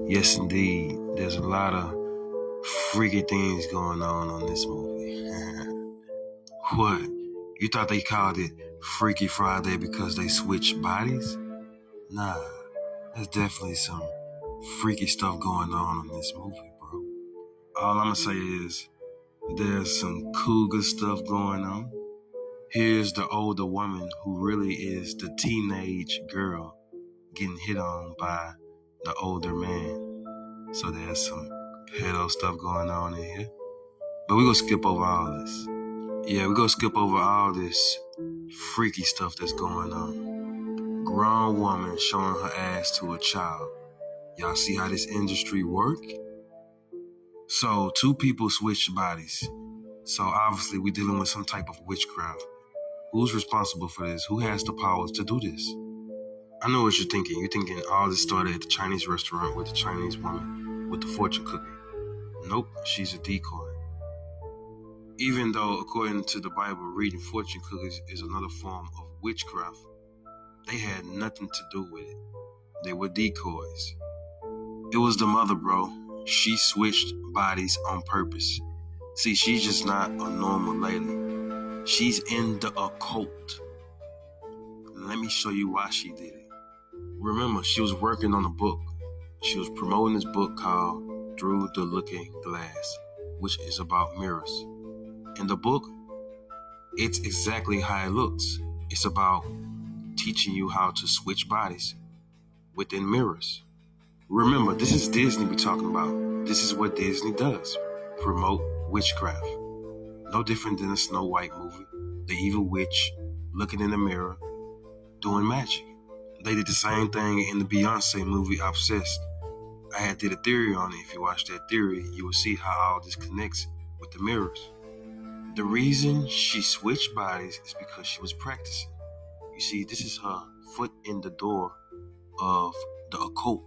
Yes, indeed. There's a lot of freaky things going on this movie. What? You thought they called it Freaky Friday because they switched bodies? Nah, there's definitely some freaky stuff going on in this movie, bro. All I'm gonna say is there's some cougar stuff going on. Here's the older woman who really is the teenage girl getting hit on by the older man. So there's some pedo stuff going on in here. But we're gonna skip over all this. Yeah, we're gonna skip over all this freaky stuff that's going on. Grown woman showing her ass to a child. Y'all see how this industry work? So two people switched bodies. So obviously we're dealing with some type of witchcraft. Who's responsible for this? Who has the powers to do this? I know what you're thinking. You're thinking all this started at the Chinese restaurant with the Chinese woman with the fortune cookie. Nope, she's a decoy. Even though, according to the Bible, reading fortune cookies is another form of witchcraft, they had nothing to do with it. They were decoys. It was the mother, bro. She switched bodies on purpose. See, she's just not a normal lady. She's in the occult. Let me show you why she did it. Remember, she was working on a book. She was promoting this book called Through the Looking Glass, which is about mirrors. In the book, it's exactly how it looks. It's about teaching you how to switch bodies within mirrors. Remember, this is Disney we're talking about. This is what Disney does. Promote witchcraft. No different than a Snow White movie. The evil witch looking in the mirror, doing magic. They did the same thing in the Beyonce movie, Obsessed. I had did a theory on it. If you watch that theory, you will see how all this connects with the mirrors. The reason she switched bodies is because she was practicing. You see, this is her foot in the door of the occult.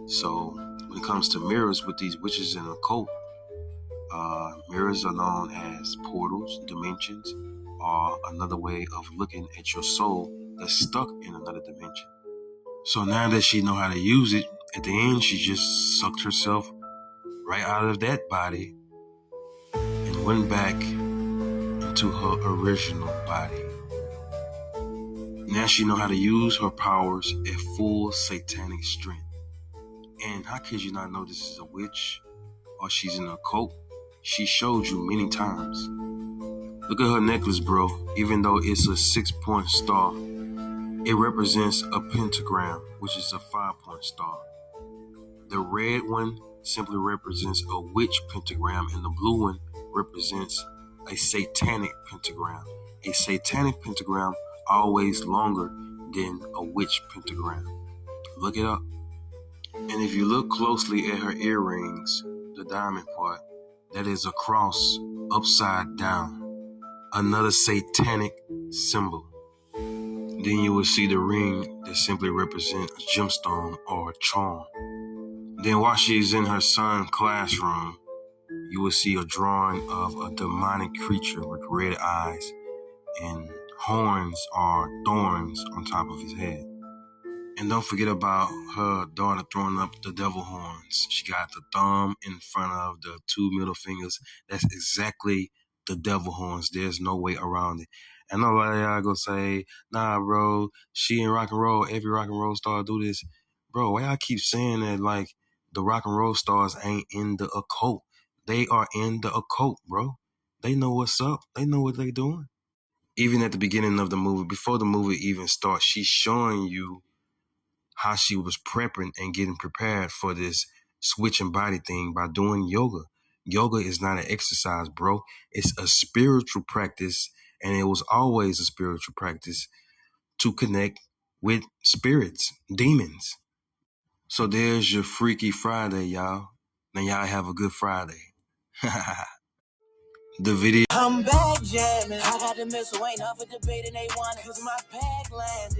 So when it comes to mirrors with these witches in the occult, mirrors are known as portals, dimensions, or another way of looking at your soul that's stuck in another dimension. So now that she know how to use it, at the end she just sucked herself right out of that body and went back into her original body. Now she know how to use her powers at full satanic strength. And how could you not know this is a witch or she's in a cult? She showed you many times. Look at her necklace, bro. Even though it's a 6-point star, it represents a pentagram, which is a 5-point star. The red one simply represents a witch pentagram, and the blue one represents a satanic pentagram. A satanic pentagram always longer than a witch pentagram. Look it up. And if you look closely at her earrings, the diamond part, that is a cross upside down. Another satanic symbol. Then you will see the ring that simply represents a gemstone or a charm. Then while she's in her son's classroom, you will see a drawing of a demonic creature with red eyes and horns or thorns on top of his head. And don't forget about her daughter throwing up the devil horns. She got the thumb in front of the 2 middle fingers. That's exactly the devil horns. There's no way around it. And nobody y'all gonna say, nah, bro, she in rock and roll, every rock and roll star do this. Bro, why y'all keep saying that like the rock and roll stars ain't in the occult? They are in the occult, bro. They know what's up. They know what they doing. Even at the beginning of the movie, before the movie even starts, she's showing you how she was prepping and getting prepared for this switching body thing by doing yoga. Yoga is not an exercise, bro. It's a spiritual practice, and it was always a spiritual practice to connect with spirits, demons. So there's your Freaky Friday, y'all. Now y'all have a good Friday. The video. I'm back jamming. I got the missile, ain't up for debating, they want it. Cause my pack landed.